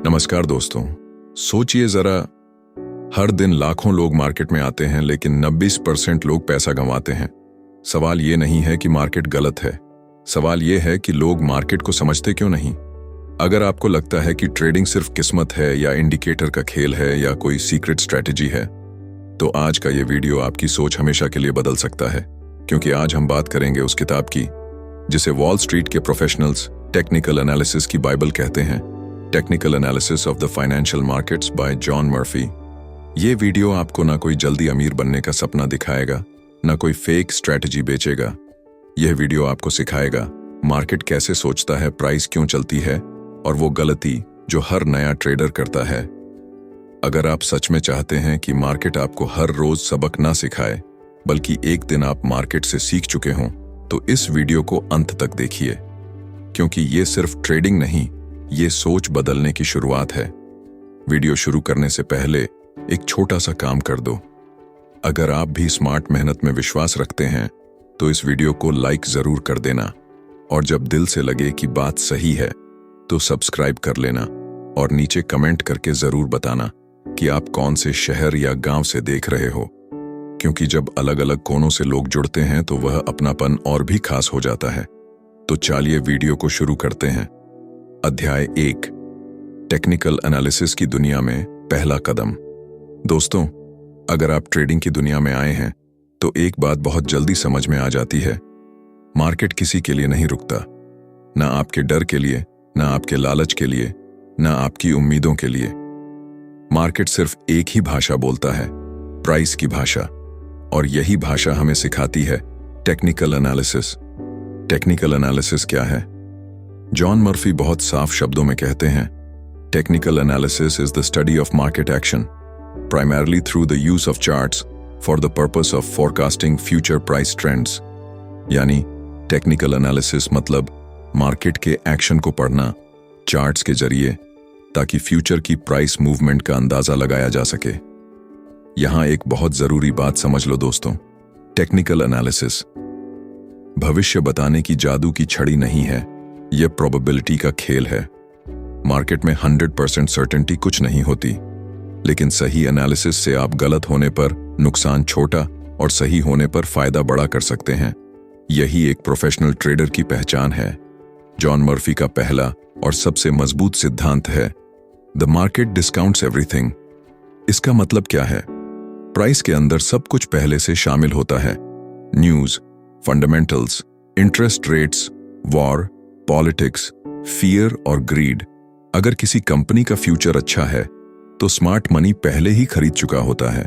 नमस्कार दोस्तों। सोचिए जरा, हर दिन लाखों लोग मार्केट में आते हैं लेकिन 90% लोग पैसा गंवाते हैं। सवाल ये नहीं है कि मार्केट गलत है, सवाल ये है कि लोग मार्केट को समझते क्यों नहीं। अगर आपको लगता है कि ट्रेडिंग सिर्फ किस्मत है या इंडिकेटर का खेल है या कोई सीक्रेट स्ट्रैटेजी है, तो आज का ये वीडियो आपकी सोच हमेशा के लिए बदल सकता है। क्योंकि आज हम बात करेंगे उस किताब की जिसे वॉल स्ट्रीट के प्रोफेशनल्स टेक्निकल एनालिसिस की बाइबल कहते हैं, technical analysis of the financial markets bye John Murphy. ये वीडियो आपको ना कोई जल्दी अमीर बनने का सपना दिखाएगा, ना कोई फेक स्ट्रैटेजी बेचेगा। यह वीडियो आपको सिखाएगा मार्केट कैसे सोचता है, प्राइस क्यों चलती है और वो गलती जो हर नया ट्रेडर करता है। अगर आप सच में चाहते हैं कि मार्केट आपको हर रोज सबक ना सिखाए बल्कि एक दिन आप मार्केट से सीख चुके हों, तो इस वीडियो को अंत तक देखिए, क्योंकि ये सिर्फ ट्रेडिंग नहीं, ये सोच बदलने की शुरुआत है। वीडियो शुरू करने से पहले एक छोटा सा काम कर दो। अगर आप भी स्मार्ट मेहनत में विश्वास रखते हैं तो इस वीडियो को लाइक जरूर कर देना, और जब दिल से लगे कि बात सही है तो सब्सक्राइब कर लेना और नीचे कमेंट करके जरूर बताना कि आप कौन से शहर या गांव से देख रहे हो, क्योंकि जब अलग अलग कोनों से लोग जुड़ते हैं तो वह अपनापन और भी खास हो जाता है। तो चलिए वीडियो को शुरू करते हैं। अध्याय 1, टेक्निकल एनालिसिस की दुनिया में पहला कदम। दोस्तों, अगर आप ट्रेडिंग की दुनिया में आए हैं तो एक बात बहुत जल्दी समझ में आ जाती है, मार्केट किसी के लिए नहीं रुकता, ना आपके डर के लिए, ना आपके लालच के लिए, ना आपकी उम्मीदों के लिए। मार्केट सिर्फ एक ही भाषा बोलता है, प्राइस की भाषा, और यही भाषा हमें सिखाती है टेक्निकल एनालिसिस। टेक्निकल एनालिसिस क्या है? जॉन मर्फी बहुत साफ शब्दों में कहते हैं, technical analysis is the study of market action primarily through the use of charts for the purpose of forecasting future price trends. यानी टेक्निकल एनालिसिस मतलब मार्केट के एक्शन को पढ़ना चार्ट्स के जरिए, ताकि फ्यूचर की प्राइस मूवमेंट का अंदाजा लगाया जा सके। यहां एक बहुत जरूरी बात समझ लो दोस्तों, टेक्निकल एनालिसिस भविष्य बताने की जादू की छड़ी नहीं है, यह प्रोबेबिलिटी का खेल है। मार्केट में 100% सर्टेनिटी कुछ नहीं होती, लेकिन सही एनालिसिस से आप गलत होने पर नुकसान छोटा और सही होने पर फायदा बड़ा कर सकते हैं। यही एक प्रोफेशनल ट्रेडर की पहचान है। जॉन मर्फी का पहला और सबसे मजबूत सिद्धांत है, द मार्केट डिस्काउंट्स एवरीथिंग। इसका मतलब क्या है? प्राइस के अंदर सब कुछ पहले से शामिल होता है, news, fundamentals, interest rates, war, politics, fear और ग्रीड। अगर किसी कंपनी का फ्यूचर अच्छा है तो स्मार्ट मनी पहले ही खरीद चुका होता है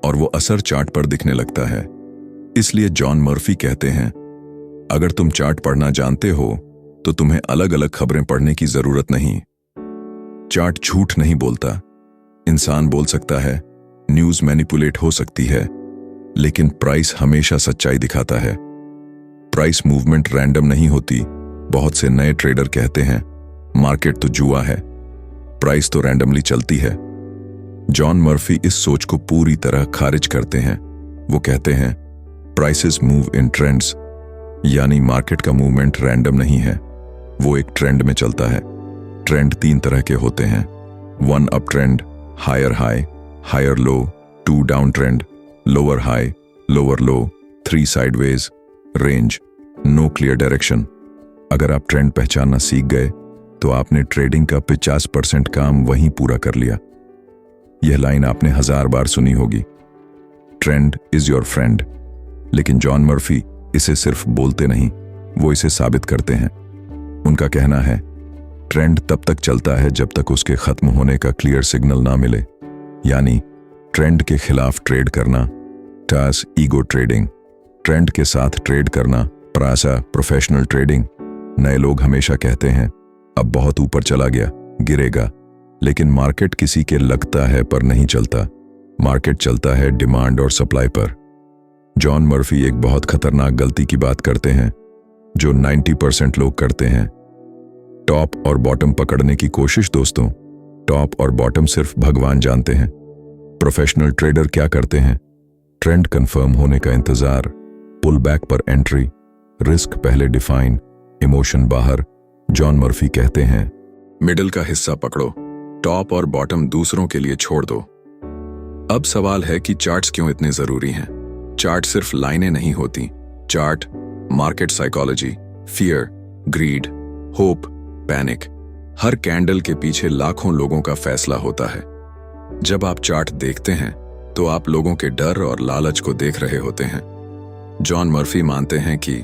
और वो असर चार्ट पर दिखने लगता है। इसलिए जॉन मर्फी कहते हैं, अगर तुम चार्ट पढ़ना जानते हो तो तुम्हें अलग अलग खबरें पढ़ने की जरूरत नहीं। चार्ट झूठ नहीं बोलता। इंसान बोल सकता है, न्यूज मैनिपुलेट हो सकती है, लेकिन प्राइस हमेशा सच्चाई दिखाता है। प्राइस मूवमेंट रैंडम नहीं होती। बहुत से नए ट्रेडर कहते हैं, मार्केट तो जुआ है, प्राइस तो रैंडमली चलती है। जॉन मर्फी इस सोच को पूरी तरह खारिज करते हैं। वो कहते हैं, प्राइसेस मूव इन ट्रेंड्स, यानी मार्केट का मूवमेंट रैंडम नहीं है, वो एक ट्रेंड में चलता है। ट्रेंड 3 तरह के होते हैं, 1 up trend, higher high, higher low, 2 down trend, lower high, lower low, 3 sideways, range, no clear direction. अगर आप ट्रेंड पहचानना सीख गए तो आपने ट्रेडिंग का 50% काम वहीं पूरा कर लिया। यह लाइन आपने 1000 बार सुनी होगी, ट्रेंड इज योर फ्रेंड। लेकिन जॉन मर्फी इसे सिर्फ बोलते नहीं, वो इसे साबित करते हैं। उनका कहना है, ट्रेंड तब तक चलता है जब तक उसके खत्म होने का क्लियर सिग्नल ना मिले। यानी ट्रेंड के खिलाफ ट्रेड करना, टास ईगो ट्रेडिंग, ट्रेंड के साथ ट्रेड करना, प्रासा प्रोफेशनल ट्रेडिंग। नए लोग हमेशा कहते हैं, अब बहुत ऊपर चला गया, गिरेगा। लेकिन मार्केट किसी के लगता है पर नहीं चलता। मार्केट चलता है डिमांड और सप्लाई पर। जॉन मर्फी एक बहुत खतरनाक गलती की बात करते हैं जो 90% लोग करते हैं, टॉप और बॉटम पकड़ने की कोशिश। दोस्तों, टॉप और बॉटम सिर्फ भगवान जानते हैं। प्रोफेशनल ट्रेडर क्या करते हैं? ट्रेंड कंफर्म होने का इंतजार, पुल बैक पर एंट्री, रिस्क पहले डिफाइन, इमोशन बाहर। जॉन मर्फी कहते हैं, मिडिल का हिस्सा पकड़ो, टॉप और बॉटम दूसरों के लिए छोड़ दो। अब सवाल है कि चार्ट्स क्यों इतने जरूरी हैं। चार्ट सिर्फ लाइनें नहीं होती। Chart market psychology, fear, greed, hope, panic, हर कैंडल के पीछे लाखों लोगों का फैसला होता है। जब आप चार्ट देखते हैं तो आप लोगों के डर और लालच को देख रहे होते हैं। जॉन मर्फी मानते हैं कि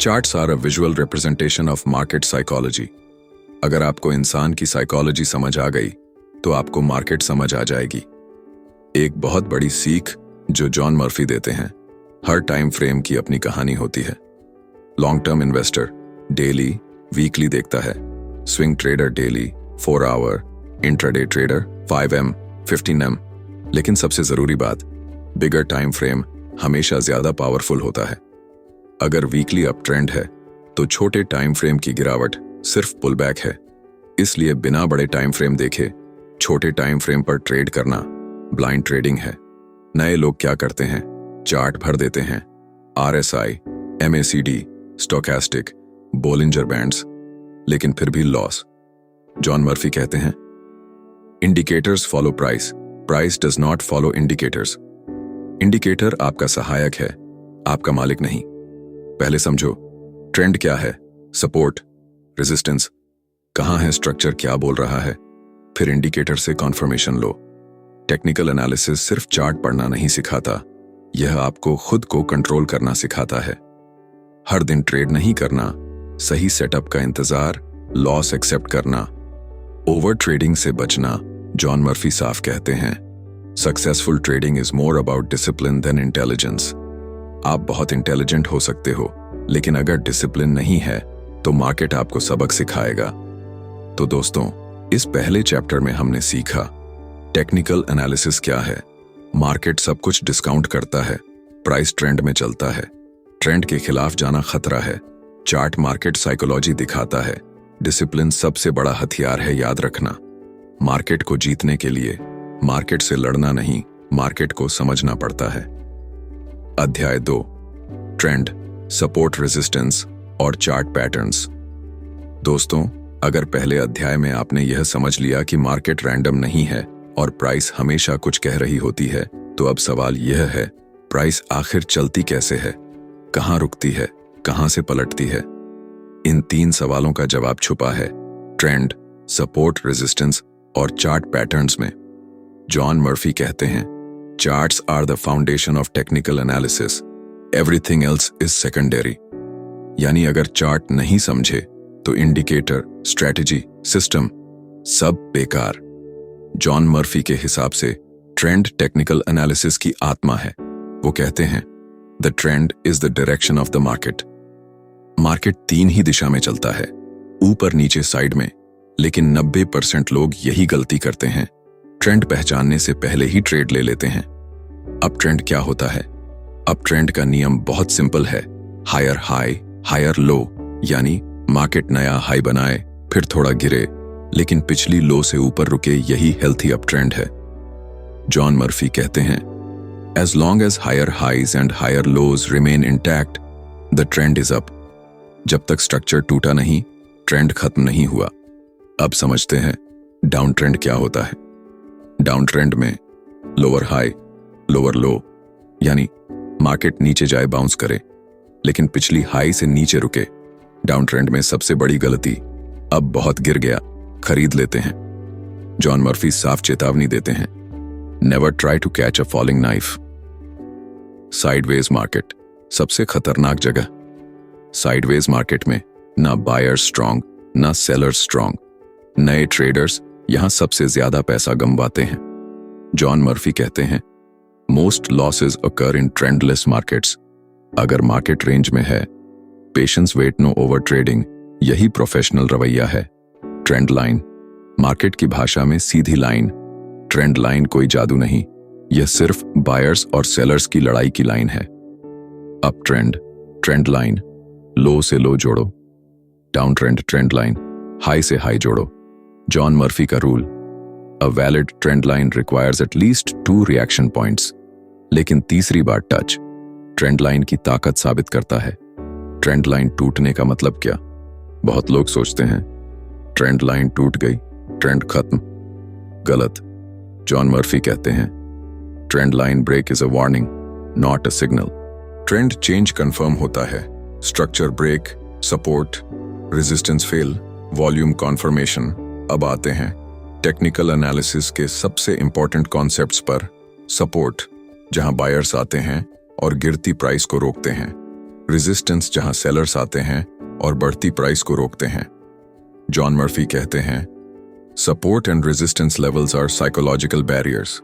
charts are a visual representation of market psychology. अगर आपको इंसान की साइकोलॉजी समझ आ गई तो आपको मार्केट समझ आ जाएगी। एक बहुत बड़ी सीख जो जॉन मर्फी देते हैं, हर टाइम फ्रेम की अपनी कहानी होती है। Long term investor daily, weekly देखता है। Swing trader daily, 4 hour, intraday trader 5M, 15M। लेकिन सबसे जरूरी बात, बिगर टाइम फ्रेम हमेशा ज्यादा पावरफुल होता है। अगर वीकली अप ट्रेंड है तो छोटे टाइम फ्रेम की गिरावट सिर्फ पुलबैक है। इसलिए बिना बड़े टाइम फ्रेम देखे छोटे टाइम फ्रेम पर ट्रेड करना ब्लाइंड ट्रेडिंग है। नए लोग क्या करते हैं, चार्ट भर देते हैं, RSI, MACD, stochastic, Bollinger bands, लेकिन फिर भी लॉस। जॉन मर्फी कहते हैं, indicators follow price, price does not follow indicators. Indicator आपका सहायक है, आपका मालिक नहीं। पहले समझो ट्रेंड क्या है, सपोर्ट, रेजिस्टेंस, कहां है स्ट्रक्चर, क्या बोल रहा है। फिर इंडिकेटर से कॉन्फर्मेशन लो। टेक्निकल एनालिसिस सिर्फ चार्ट पढ़ना नहीं सिखाता, यह आपको खुद को कंट्रोल करना सिखाता है। हर दिन ट्रेड नहीं करना, सही सेटअप का इंतजार, लॉस एक्सेप्ट करना, ओवर ट्रेडिंग से बचना। जॉन मर्फी साफ कहते हैं, successful trading is more about discipline than intelligence. आप बहुत इंटेलिजेंट हो सकते हो, लेकिन अगर डिसिप्लिन नहीं है तो मार्केट आपको सबक सिखाएगा। तो दोस्तों, इस पहले चैप्टर में हमने सीखा टेक्निकल एनालिसिस क्या है। मार्केट सब कुछ डिस्काउंट करता है, प्राइस ट्रेंड में चलता है, ट्रेंड के खिलाफ जाना खतरा है। चार्ट मार्केट साइकोलॉजी दिखाता है, डिसिप्लिन सबसे बड़ा हथियार है, याद रखना। मार्केट को जीतने के लिए मार्केट से लड़ना नहीं, मार्केट को समझना पड़ता है। अध्याय 2, ट्रेंड, सपोर्ट, रेजिस्टेंस और चार्ट पैटर्न्स। दोस्तों, अगर पहले अध्याय में आपने यह समझ लिया कि मार्केट रैंडम नहीं है और प्राइस हमेशा कुछ कह रही होती है, तो अब सवाल यह है, प्राइस आखिर चलती कैसे है, कहां रुकती है, कहां से पलटती है। इन 3 सवालों का जवाब छुपा है ट्रेंड, सपोर्ट, रेजिस्टेंस और चार्ट पैटर्न्स में। जॉन मर्फी कहते हैं, charts are the foundation of technical analysis, everything else is secondary. यानी अगर चार्ट नहीं समझे तो इंडिकेटर, स्ट्रेटजी, सिस्टम सब बेकार। जॉन मर्फी के हिसाब से ट्रेंड टेक्निकल एनालिसिस की आत्मा है। वो कहते हैं, the trend is the direction of the market. Market 3 ही दिशा में चलता है, ऊपर, नीचे, साइड में। लेकिन 90% लोग यही गलती करते हैं, ट्रेंड पहचानने से पहले ही ट्रेड ले लेते हैं। अब ट्रेंड क्या होता है? अब ट्रेंड का नियम बहुत सिंपल है, हायर हाई, हायर लो। यानी मार्केट नया हाई बनाए, फिर थोड़ा गिरे, लेकिन पिछली लो से ऊपर रुके, यही हेल्थी अप ट्रेंड है। जॉन मर्फी कहते हैं, as long as higher highs and higher lows remain intact, the trend is up. जब तक स्ट्रक्चर टूटा नहीं, ट्रेंड खत्म नहीं हुआ। अब समझते हैं डाउन ट्रेंड क्या होता है। डाउन ट्रेंड में लोअर हाई, लोअर लो, यानी मार्केट नीचे जाए, बाउंस करे, लेकिन पिछली हाई से नीचे रुके। डाउन ट्रेंड में सबसे बड़ी गलती, अब बहुत गिर गया, खरीद लेते हैं। जॉन मर्फी साफ चेतावनी देते हैं, never try to catch a falling knife. Sideways market सबसे खतरनाक जगह। साइडवेज मार्केट में ना बायर स्ट्रांग, ना सेलर स्ट्रांग। नए ट्रेडर्स यहां सबसे ज्यादा पैसा गंवाते हैं। जॉन मर्फी कहते हैं, most losses occur in trendless markets. अगर मार्केट रेंज में है, patience, wait, no over trading, यही प्रोफेशनल रवैया है। ट्रेंड लाइन, मार्केट की भाषा में सीधी लाइन। ट्रेंड लाइन कोई जादू नहीं, यह सिर्फ बायर्स और सेलर्स की लड़ाई की लाइन है। अप ट्रेंड, ट्रेंड लाइन, लो से लो जोड़ो। Down trend, trend line, high से हाई जोड़ो। जॉन मर्फी का rule, a valid trend line requires at least 2 reaction points, लेकिन तीसरी बार टच ट्रेंड लाइन की ताकत साबित करता है। ट्रेंड लाइन टूटने का मतलब क्या? बहुत लोग सोचते हैं ट्रेंड लाइन टूट गई, ट्रेंड खत्म, गलत। जॉन मर्फी कहते हैं, trend line break is a warning, not a signal. Trend change confirm होता है, structure break, support, resistance fail, volume confirmation. अब आते हैं टेक्निकल एनालिसिस के सबसे इंपॉर्टेंट कॉन्सेप्ट्स पर। सपोर्ट, जहां बायर्स आते हैं और गिरती प्राइस को रोकते हैं। रेजिस्टेंस, जहां सेलर्स आते हैं और बढ़ती प्राइस को रोकते हैं। जॉन मर्फी कहते हैं, support and resistance levels are psychological barriers.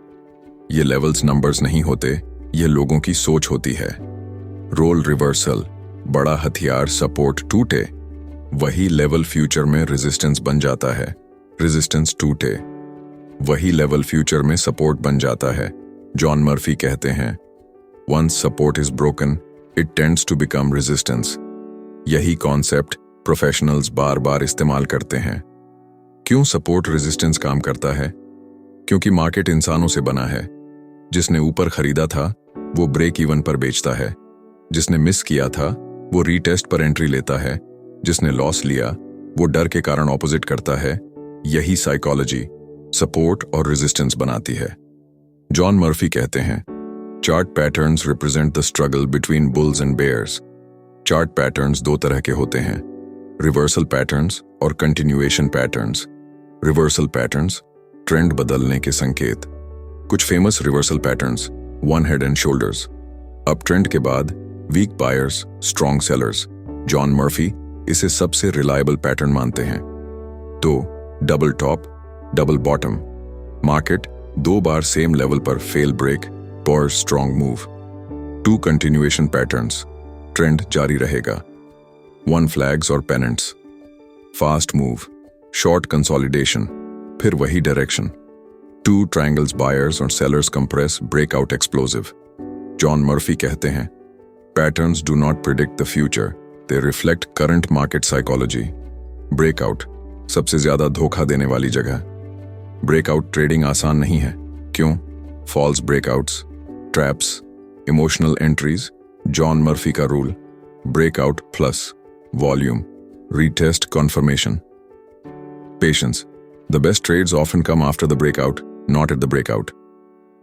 ये लेवल्स नंबर्स नहीं होते, ये लोगों की सोच होती है। रोल रिवर्सल, बड़ा हथियार सपोर्ट टूटे, वही लेवल फ्यूचर में रेजिस्टेंस बन जाता है। रेजिस्टेंस टूटे, वही लेवल फ्यूचर में सपोर्ट बन जाता है। जॉन मर्फी कहते हैं, once support is broken it tends to become resistance. यही कॉन्सेप्ट प्रोफेशनल्स बार बार इस्तेमाल करते हैं। क्यों सपोर्ट रेजिस्टेंस काम करता है? क्योंकि मार्केट इंसानों से बना है। जिसने ऊपर खरीदा था वो ब्रेक इवन पर बेचता है, जिसने मिस किया था वो रीटेस्ट पर एंट्री लेता है, जिसने लॉस लिया वो डर के कारण ऑपोजिट करता है। यही साइकोलॉजी सपोर्ट और रेजिस्टेंस बनाती है। जॉन मर्फी कहते हैं, chart patterns represent the struggle between bulls and bears. Chart patterns दो तरह के होते हैं, रिवर्सल पैटर्न्स और continuation patterns. Reversal patterns trend बदलने के संकेत। कुछ famous reversal patterns, one head and shoulders, up trend के बाद weak buyers, strong sellers. John Murphy इसे सबसे रिलायबल पैटर्न मानते हैं। तो double top, double bottom, market दो बार सेम लेवल पर फेल ब्रेक, पर strong move. Two continuation patterns, trend जारी रहेगा। वन फ्लैग्स और pennants, fast move, short consolidation, फिर वही डायरेक्शन। टू ट्रायंगल्स, बायर्स और sellers compress, breakout explosive. John Murphy कहते हैं, patterns do not predict the future, they reflect current market psychology. Breakout सबसे ज्यादा धोखा देने वाली जगह। ब्रेकआउट ट्रेडिंग आसान नहीं है। क्यों? False breakouts, traps, emotional entries. John Murphy का rule, breakout plus volume, retest confirmation, patience. The best trades often come after the breakout, not at the breakout.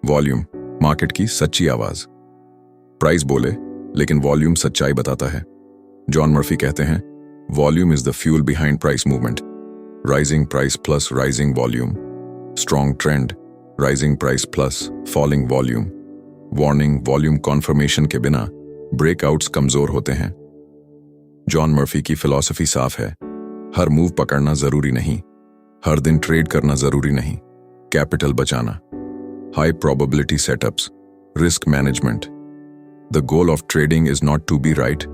Volume, market की सच्ची आवाज। प्राइस बोले लेकिन वॉल्यूम सच्चाई बताता है। जॉन मर्फी कहते हैं, volume is the fuel behind price movement. Rising price plus rising volume, strong trend, rising price plus falling volume. Warning, volume conformation के बिना ब्रेकआउट्स कमजोर होते हैं। जॉन मर्फी की फिलॉसफी साफ है, हर मूव पकड़ना जरूरी नहीं, हर दिन ट्रेड करना जरूरी नहीं। कैपिटल बचाना, high probability setups, risk management. The goal of trading is not to be right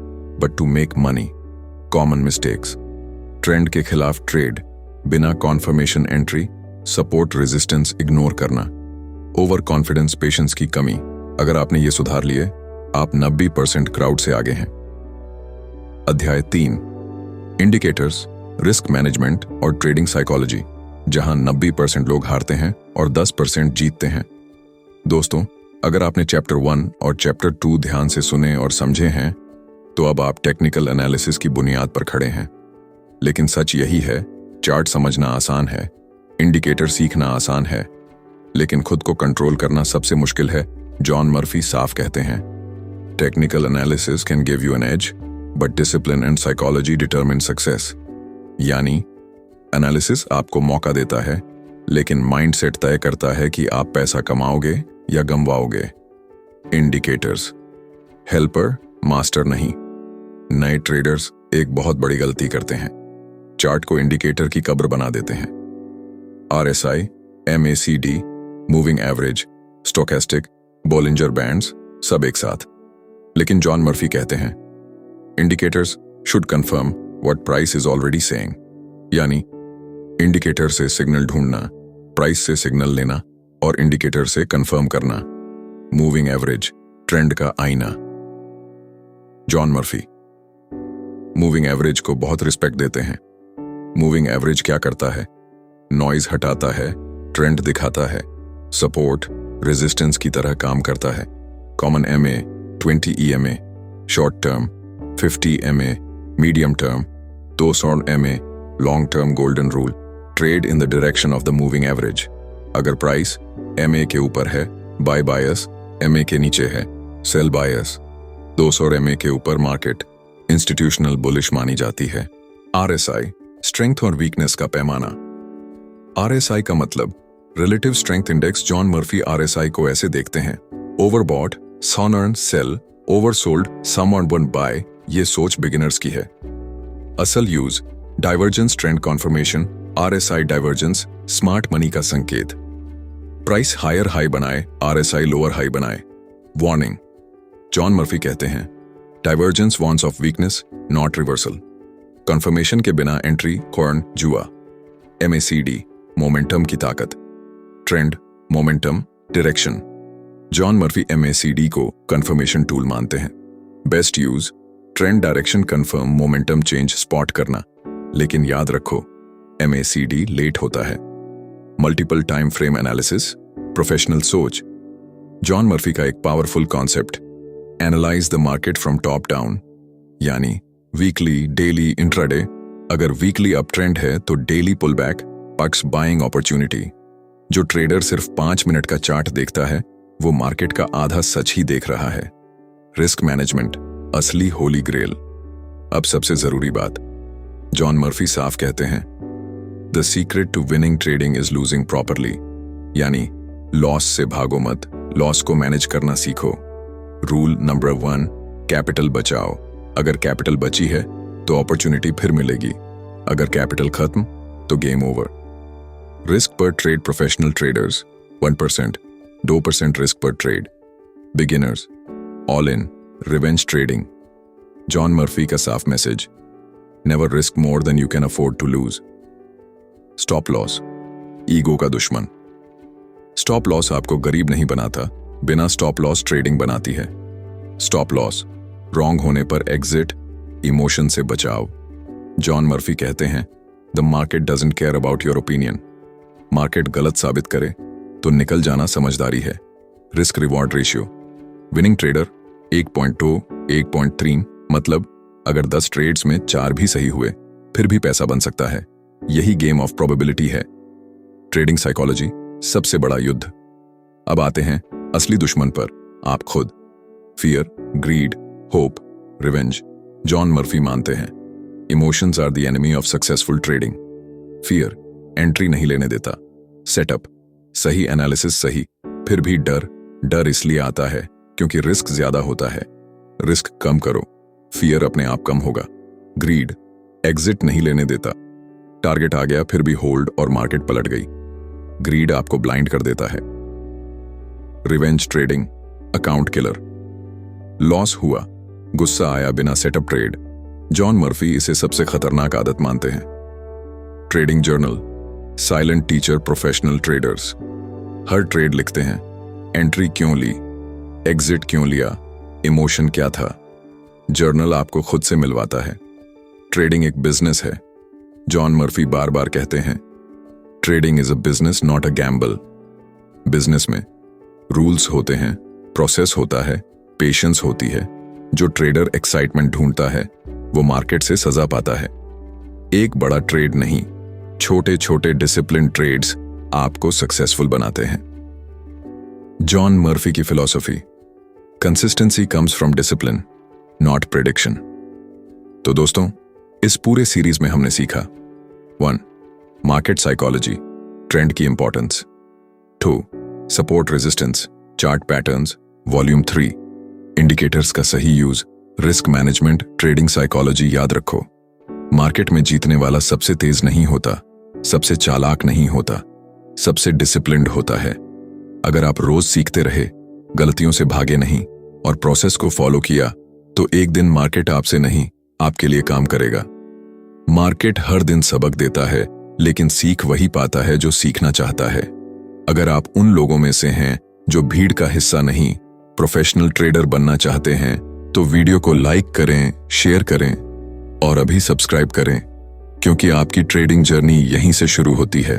but to make money. Common mistakes, trend के खिलाफ ट्रेड, बिना confirmation entry, support resistance ignore करना, ओवर कॉन्फिडेंस, पेशेंस की कमी। अगर आपने ये सुधार लिए, आप 90% क्राउड से आगे हैं। अध्याय 3, इंडिकेटर्स, रिस्क मैनेजमेंट और ट्रेडिंग साइकोलॉजी, जहां 90% लोग हारते हैं और 10% जीतते हैं। दोस्तों, अगर आपने चैप्टर 1 और चैप्टर 2 ध्यान से सुने और समझे हैं, तो अब आप टेक्निकल एनालिसिस की बुनियाद पर खड़े हैं। लेकिन सच यही है, चार्ट समझना आसान है, इंडिकेटर सीखना आसान है, लेकिन खुद को कंट्रोल करना सबसे मुश्किल है। जॉन मर्फी साफ कहते हैं, technical analysis can give you an edge, but discipline and psychology determine success. यानी एनालिसिस आपको मौका देता है, लेकिन माइंडसेट तय करता है कि आप पैसा कमाओगे या गंवाओगे। इंडिकेटर्स हेल्पर, मास्टर नहीं। नए ट्रेडर्स एक बहुत बड़ी गलती करते हैं, चार्ट को इंडिकेटर की कब्र बना देते हैं। RSI, MACD, moving average, stochastic, Bollinger bands, सब एक साथ। लेकिन जॉन मर्फी कहते हैं, indicators should confirm what price is already saying. यानी इंडिकेटर से सिग्नल ढूंढना, प्राइस से सिग्नल लेना और इंडिकेटर से कंफर्म करना। मूविंग एवरेज, ट्रेंड का आईना। जॉन मर्फी मूविंग एवरेज को बहुत रिस्पेक्ट देते हैं। मूविंग एवरेज क्या करता है? नॉइज हटाता है, ट्रेंड दिखाता है, सपोर्ट रेजिस्टेंस की तरह काम करता है। Common MA, 20 EMA, short term, 50 MA, medium term, 200 MA, long term golden rule, trade in the direction of the moving average. अगर प्राइस MA के ऊपर है, बाय बायस, MA के नीचे है, सेल बायस। 200 MA के ऊपर मार्केट इंस्टीट्यूशनल बुलिश मानी जाती है। RSI स्ट्रेंथ और वीकनेस का पैमाना। RSI का मतलब relative strength index. John Murphy RSI को ऐसे देखते हैं: overbought, some on sell, oversold, some on one buy. ये सोच बिगिनर्स की है। असल use divergence trend confirmation. RSI divergence smart money का संकेत। प्राइस हायर हाई बनाए, RSI लोअर हाई बनाए। वार्निंग, जॉन मर्फी कहते हैं divergence warns of weakness not reversal. Confirmation के बिना एंट्री कॉर्न जुआ। MACD मोमेंटम की ताकत। Trend, momentum, direction. John Murphy MACD को कंफर्मेशन टूल मानते हैं। Best use trend, direction, confirm, momentum change spot करना। लेकिन याद रखो MACD लेट होता है। Multiple time frame analysis, professional सोच। जॉन मर्फी का एक powerful concept, analyse the market from top down, यानी वीकली, डेली, इंट्राडे। अगर वीकली अप ट्रेंड है तो डेली पुल बैक, पक्स बाइंग अपॉर्चुनिटी। जो ट्रेडर सिर्फ 5 मिनट का चार्ट देखता है वो मार्केट का आधा सच ही देख रहा है। रिस्क मैनेजमेंट असली होली ग्रेल। अब सबसे जरूरी बात, जॉन मर्फी साफ कहते हैं the secret to winning trading is losing properly, यानी लॉस से भागो मत, लॉस को मैनेज करना सीखो। रूल नंबर 1, कैपिटल बचाओ। अगर कैपिटल बची है तो अपॉर्चुनिटी फिर मिलेगी, अगर कैपिटल खत्म तो गेम ओवर। रिस्क पर ट्रेड प्रोफेशनल ट्रेडर्स 1%, 2% रिस्क पर trade. Beginners all in, revenge trading. John Murphy का साफ message, never risk more than you can afford to lose. Stop loss ego का दुश्मन। स्टॉप लॉस आपको गरीब नहीं बनाता, बिना स्टॉप लॉस ट्रेडिंग बनाती है। स्टॉप लॉस रॉन्ग होने पर एग्जिट, इमोशन से बचाव। जॉन मर्फी कहते हैं the market doesn't care about your opinion. Market गलत साबित करे तो निकल जाना समझदारी है। Risk reward ratio, winning trader 1.2, 1.3, मतलब अगर 10 ट्रेड्स में 4 भी सही हुए फिर भी पैसा बन सकता है। यही गेम ऑफ प्रोबेबिलिटी है। ट्रेडिंग साइकोलॉजी सबसे बड़ा युद्ध। अब आते हैं असली दुश्मन पर, आप खुद। Fear, greed, hope, revenge. John Murphy मानते हैं emotions are the enemy of successful trading. Fear entry नहीं लेने देता। सेटअप सही, एनालिसिस सही, फिर भी डर इसलिए आता है क्योंकि रिस्क ज्यादा होता है। रिस्क कम करो, फियर अपने आप कम होगा। ग्रीड एग्जिट नहीं लेने देता। टारगेट आ गया फिर भी होल्ड और मार्केट पलट गई। ग्रीड आपको ब्लाइंड कर देता है। Revenge trading account killer. Loss हुआ, गुस्सा आया बिना सेटअप ट्रेड। जॉन मर्फी इसे सबसे खतरनाक आदत मानते हैं। Trading journal silent teacher professional traders. हर ट्रेड लिखते हैं, एंट्री क्यों ली, एग्जिट क्यों लिया, इमोशन क्या था। जर्नल आपको खुद से मिलवाता है। ट्रेडिंग एक बिजनेस है। जॉन मर्फी बार बार कहते हैं trading is a business not a gamble. Business में रूल्स होते हैं, प्रोसेस होता है, पेशेंस होती है। जो ट्रेडर एक्साइटमेंट ढूंढता है वो मार्केट से सजा पाता है। एक बड़ा ट्रेड नहीं, छोटे छोटे डिसिप्लिन ट्रेड्स आपको सक्सेसफुल बनाते हैं। जॉन मर्फी की philosophy, consistency comes from discipline not prediction. तो दोस्तों, इस पूरे सीरीज में हमने सीखा 1. मार्केट साइकोलॉजी, ट्रेंड की importance. 2. Support resistance, chart patterns. Volume 3. Indicators का सही use, risk management, trading psychology. याद रखो, मार्केट में जीतने वाला सबसे तेज नहीं होता, सबसे चालाक नहीं होता, सबसे डिसिप्लिन्ड होता है। अगर आप रोज सीखते रहे, गलतियों से भागे नहीं और प्रोसेस को फॉलो किया तो एक दिन मार्केट आपसे नहीं आपके लिए काम करेगा। मार्केट हर दिन सबक देता है, लेकिन सीख वही पाता है जो सीखना चाहता है। अगर आप उन लोगों में से हैं जो भीड़ का हिस्सा नहीं, प्रोफेशनल ट्रेडर बनना चाहते हैं, तो वीडियो को लाइक करें, शेयर करें और अभी सब्सक्राइब करें, क्योंकि आपकी ट्रेडिंग जर्नी यहीं से शुरू होती है।